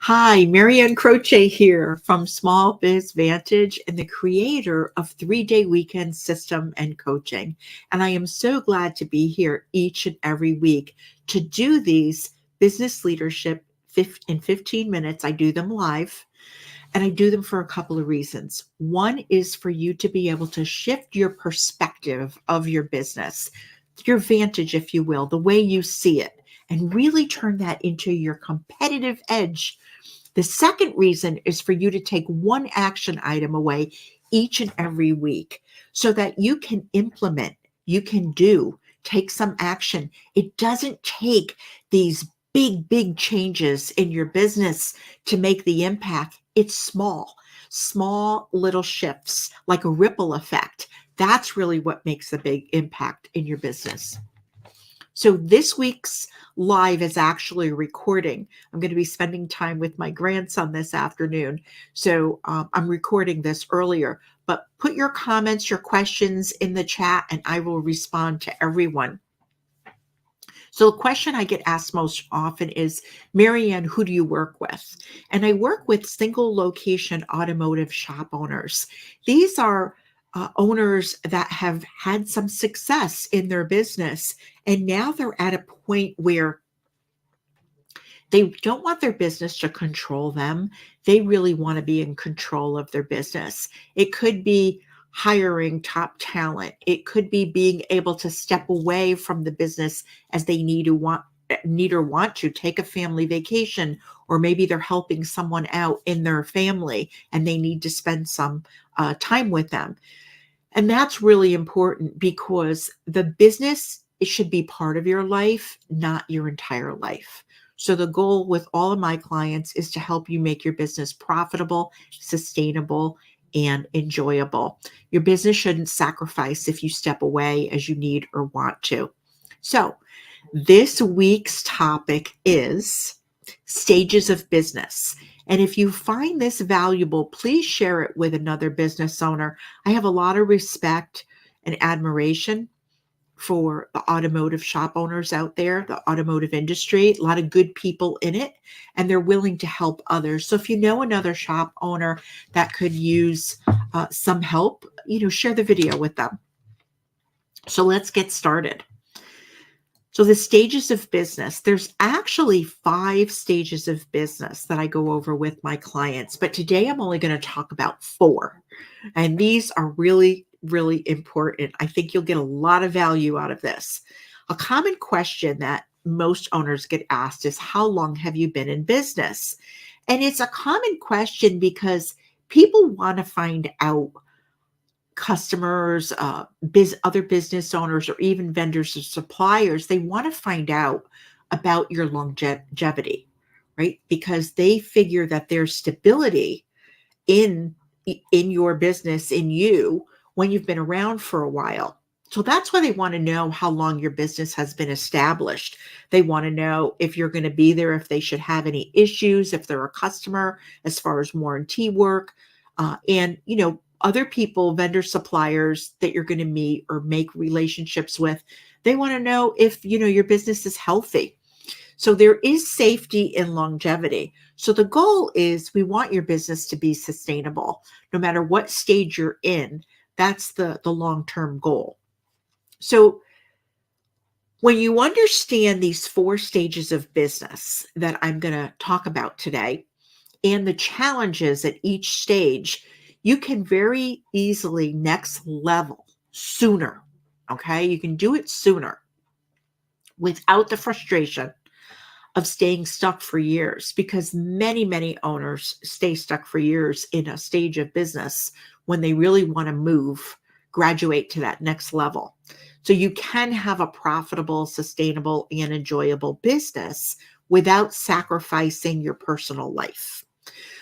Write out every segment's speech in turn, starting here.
Hi, Marianne Croce here from Small Biz Vantage and the creator of 3-Day Weekend System and Coaching. And I am so glad to be here each and every week to do these business leadership in 15 minutes. I do them live and I do them for a couple of reasons. One is for you to be able to shift your perspective of your business, your vantage, if you will, the way you see it, and really turn that into your competitive edge. The second reason is for you to take one action item away each and every week so that you can implement, you can do, take some action. It doesn't take these big changes in your business to make the impact. It's small little shifts like a ripple effect. That's really what makes a big impact in your business. So this week's live is actually a recording. I'm going to be spending time with my grandson this afternoon. So I'm recording this earlier, but put your comments, your questions in the chat, and I will respond to everyone. So the question I get asked most often is, Marianne, who do you work with? And I work with single location automotive shop owners. These are owners that have had some success in their business, and now they're at a point where they don't want their business to control them. They really want to be in control of their business. It could be hiring top talent. It could be being able to step away from the business as they need or want to take a family vacation, or maybe they're helping someone out in their family and they need to spend some time with them. And that's really important because the business, it should be part of your life, not your entire life. So the goal with all of my clients is to help you make your business profitable, sustainable, and enjoyable. Your business shouldn't sacrifice if you step away as you need or want to. So this week's topic is stages of business. And if you find this valuable, please share it with another business owner. I have a lot of respect and admiration for the automotive shop owners out there, the automotive industry, a lot of good people in it, and they're willing to help others. So if you know another shop owner that could use some help, share the video with them. So let's get started. So the stages of business, there's actually 5 stages of business that I go over with my clients, but today I'm only going to talk about 4. And these are really important. I think you'll get a lot of value out of this. A common question that most owners get asked is, how long have you been in business? And it's a common question because people want to find out, customers, other business owners, or even vendors or suppliers, they want to find out about your longevity, right? Because they figure that there's stability in your business, in you, when you've been around for a while. So that's why they want to know how long your business has been established. They want to know if you're going to be there, if they should have any issues, if they're a customer, as far as warranty work, and other people, vendor suppliers that you're going to meet or make relationships with. They want to know if your business is healthy. So there is safety in longevity. So the goal is we want your business to be sustainable. No matter what stage you're in, that's the long-term goal. So when you understand these 4 stages of business that I'm going to talk about today and the challenges at each stage, you can very easily next level sooner. Okay. You can do it sooner without the frustration of staying stuck for years, because many owners stay stuck for years in a stage of business when they really want to graduate to that next level. So you can have a profitable, sustainable, and enjoyable business without sacrificing your personal life.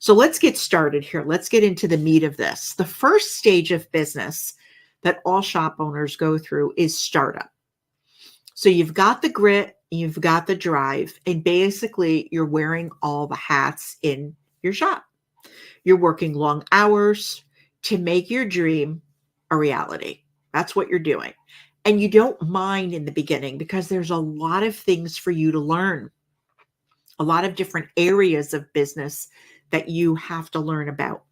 So let's get started here. Let's get into the meat of this. The first stage of business that all shop owners go through is startup. So you've got the grit, you've got the drive, and basically you're wearing all the hats in your shop. You're working long hours to make your dream a reality. That's what you're doing. And you don't mind in the beginning because there's a lot of things for you to learn. a lot of different areas of business that you have to learn about.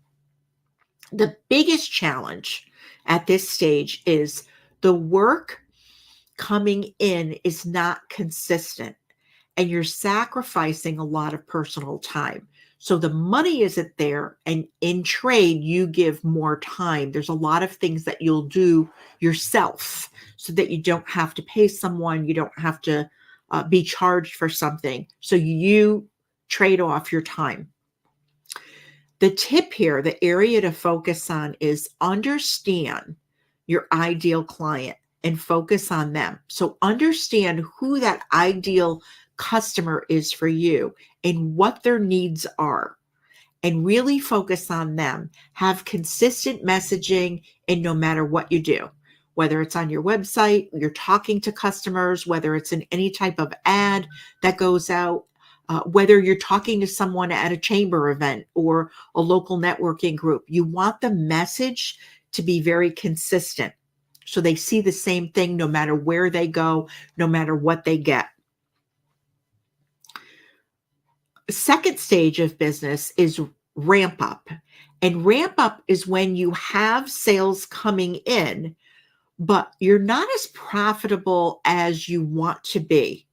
The biggest challenge at this stage is the work coming in is not consistent and you're sacrificing a lot of personal time. So the money isn't there. And in trade, you give more time. There's a lot of things that you'll do yourself so that you don't have to pay someone, you don't have to be charged for something. So you trade off your time. The tip here, the area to focus on is understand your ideal client and focus on them. So understand who that ideal customer is for you and what their needs are, and really focus on them. Have consistent messaging, and no matter what you do, whether it's on your website, you're talking to customers, whether it's in any type of ad that goes out, whether you're talking to someone at a chamber event or a local networking group, you want the message to be very consistent so they see the same thing no matter where they go, no matter what they get. The second stage of business is ramp up. And ramp up is when you have sales coming in, but you're not as profitable as you want to be.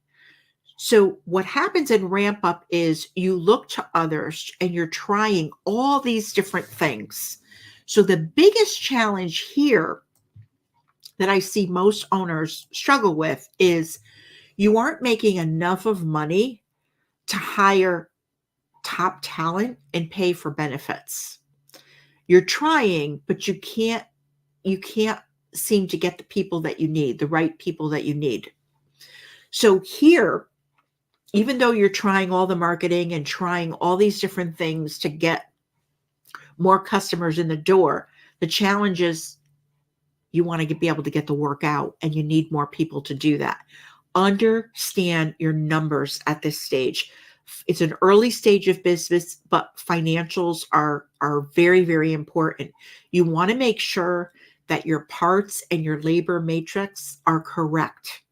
So what happens in ramp up is you look to others and you're trying all these different things. So the biggest challenge here that I see most owners struggle with is you aren't making enough of money to hire top talent and pay for benefits. You're trying, but you can't seem to get the people that you need, the right people that you need. So here, even though you're trying all the marketing and trying all these different things to get more customers in the door, the challenge is you want to be able to get the work out and you need more people to do that. Understand your numbers at this stage. It's an early stage of business, but financials are very, very important. You want to make sure that your parts and your labor matrix are correct.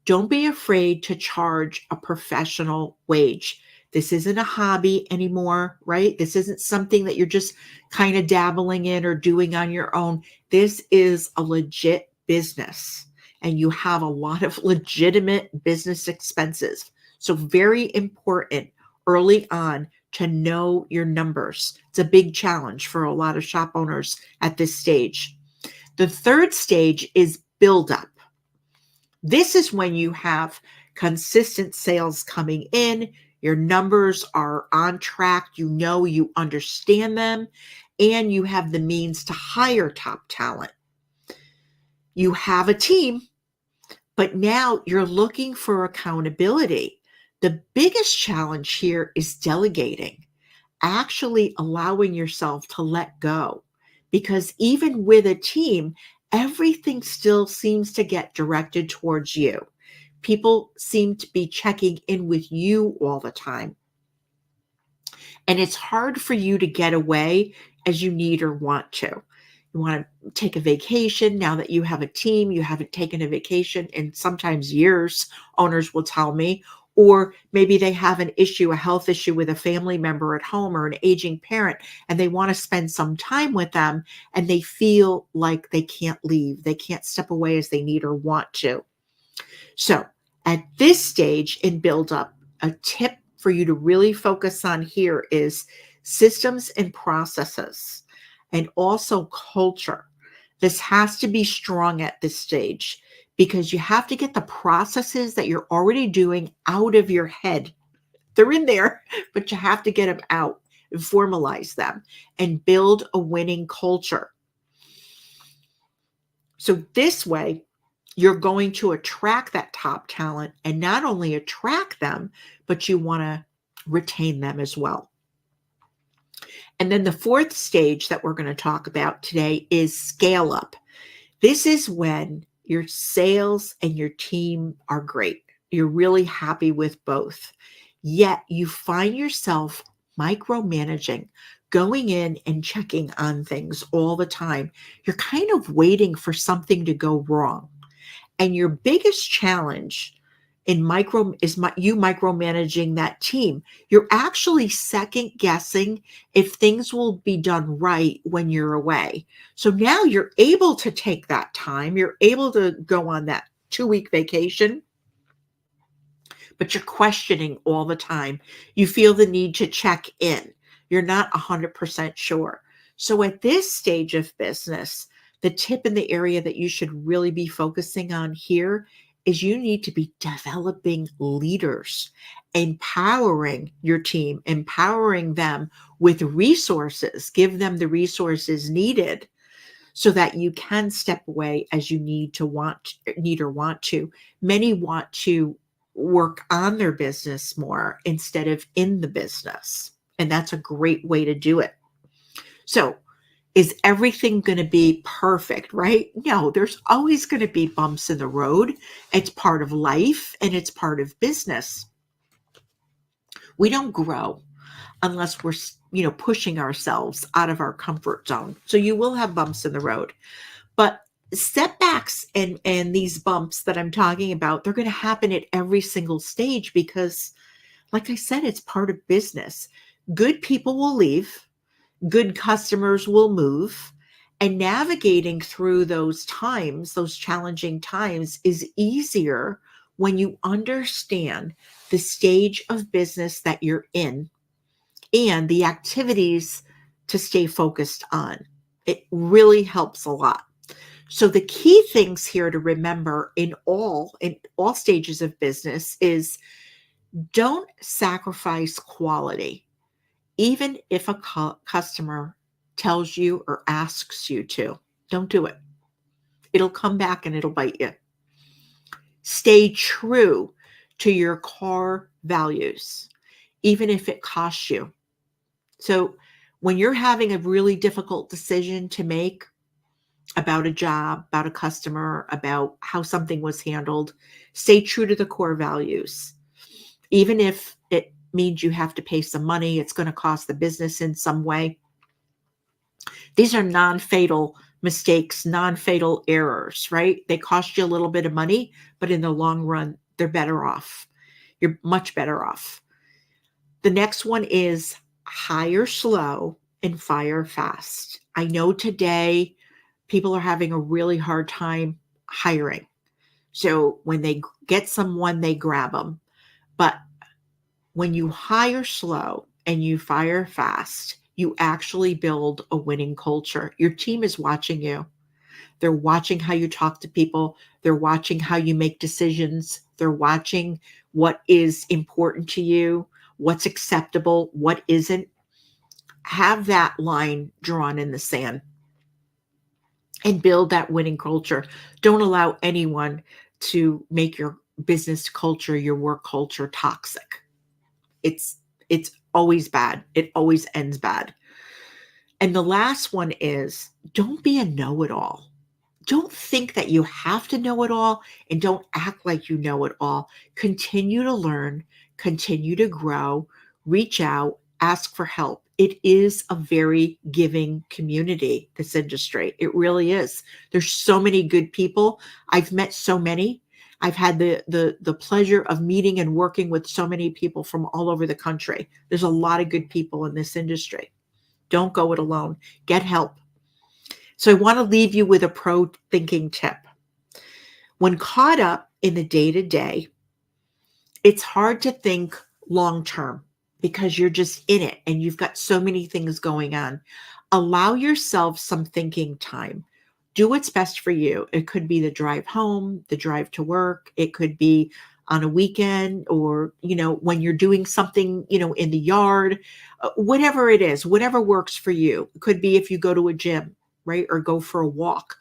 Don't be afraid to charge a professional wage. This isn't a hobby anymore, right? This isn't something that you're just kind of dabbling in or doing on your own. This is a legit business, and you have a lot of legitimate business expenses. So very important early on to know your numbers. It's a big challenge for a lot of shop owners at this stage. The third stage is build up. This is when you have consistent sales coming in, your numbers are on track, you understand them, and you have the means to hire top talent. You have a team, but now you're looking for accountability. The biggest challenge here is delegating, actually allowing yourself to let go, because even with a team, everything still seems to get directed towards you. People seem to be checking in with you all the time. And it's hard for you to get away as you need or want to. You want to take a vacation. Now that you have a team, you haven't taken a vacation in sometimes years, owners will tell me. Or maybe they have an issue, a health issue with a family member at home or an aging parent, and they want to spend some time with them, and they feel like they can't leave. They can't step away as they need or want to. So at this stage in build up, a tip for you to really focus on here is systems and processes, and also culture. This has to be strong at this stage, because you have to get the processes that you're already doing out of your head. They're in there, but you have to get them out and formalize them and build a winning culture. So this way, you're going to attract that top talent, and not only attract them, but you want to retain them as well. And then the fourth stage that we're going to talk about today is scale up. This is when your sales and your team are great. You're really happy with both. Yet you find yourself micromanaging, going in and checking on things all the time. You're kind of waiting for something to go wrong. And your biggest challenge in you micromanaging that team. You're actually second guessing if things will be done right when you're away. So now you're able to take that time. You're able to go on that 2-week vacation, but you're questioning all the time. You feel the need to check in. You're not 100% sure. So at this stage of business, the tip in the area that you should really be focusing on here is you need to be developing leaders, empowering your team, empowering them with resources, give them the resources needed so that you can step away as you need or want to. Many want to work on their business more instead of in the business. And that's a great way to do it. So, is everything going to be perfect, right? No, there's always going to be bumps in the road. It's part of life and it's part of business. We don't grow unless we're, pushing ourselves out of our comfort zone. So you will have bumps in the road. But setbacks and these bumps that I'm talking about, they're going to happen at every single stage because, like I said, it's part of business. Good people will leave, good customers will move, and navigating through those times, those challenging times, is easier when you understand the stage of business that you're in and the activities to stay focused on. It really helps a lot. So the key things here to remember in all stages of business is don't sacrifice quality, even if a customer tells you or asks you to. Don't do it. It'll come back and it'll bite you. Stay true to your core values, even if it costs you. So when you're having a really difficult decision to make about a job, about a customer, about how something was handled, stay true to the core values. Even if it means you have to pay some money, it's going to cost the business in some way. These are non-fatal mistakes, non-fatal errors, right? They cost you a little bit of money, but in the long run, they're better off. You're much better off. The next one is hire slow and fire fast. I know today people are having a really hard time hiring. So when they get someone, they grab them. But when you hire slow and you fire fast, you actually build a winning culture. Your team is watching you. They're watching how you talk to people. They're watching how you make decisions. They're watching what is important to you, what's acceptable, what isn't. Have that line drawn in the sand and build that winning culture. Don't allow anyone to make your business culture, your work culture toxic. It's always bad. It always ends bad. And the last one is don't be a know-it-all. Don't think that you have to know it all and don't act like you know it all. Continue to learn, continue to grow, reach out, ask for help. It is a very giving community, this industry. It really is. There's so many good people. I've met so many. I've had the pleasure of meeting and working with so many people from all over the country. There's a lot of good people in this industry. Don't go it alone. Get help. So I want to leave you with a pro thinking tip. When caught up in the day-to-day, it's hard to think long-term because you're just in it and you've got so many things going on. Allow yourself some thinking time. Do what's best for you. It could be the drive home, the drive to work. It could be on a weekend or, when you're doing something, in the yard, whatever it is, whatever works for you. It could be if you go to a gym, right? Or go for a walk.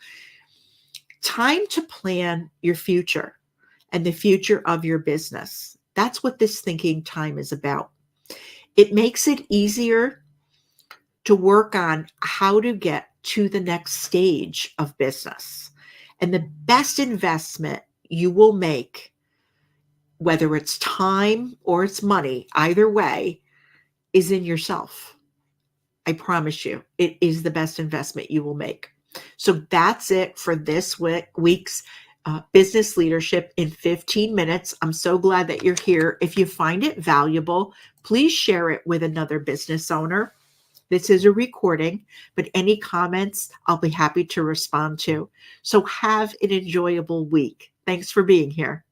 Time to plan your future and the future of your business. That's what this thinking time is about. It makes it easier to work on how to get to the next stage of business. And the best investment you will make, whether it's time or it's money, either way, is in yourself. I promise you, it is the best investment you will make. So that's it for this week's business leadership in 15 minutes. I'm so glad that you're here. If you find it valuable, please share it with another business owner. This is a recording, but any comments, I'll be happy to respond to. So have an enjoyable week. Thanks for being here.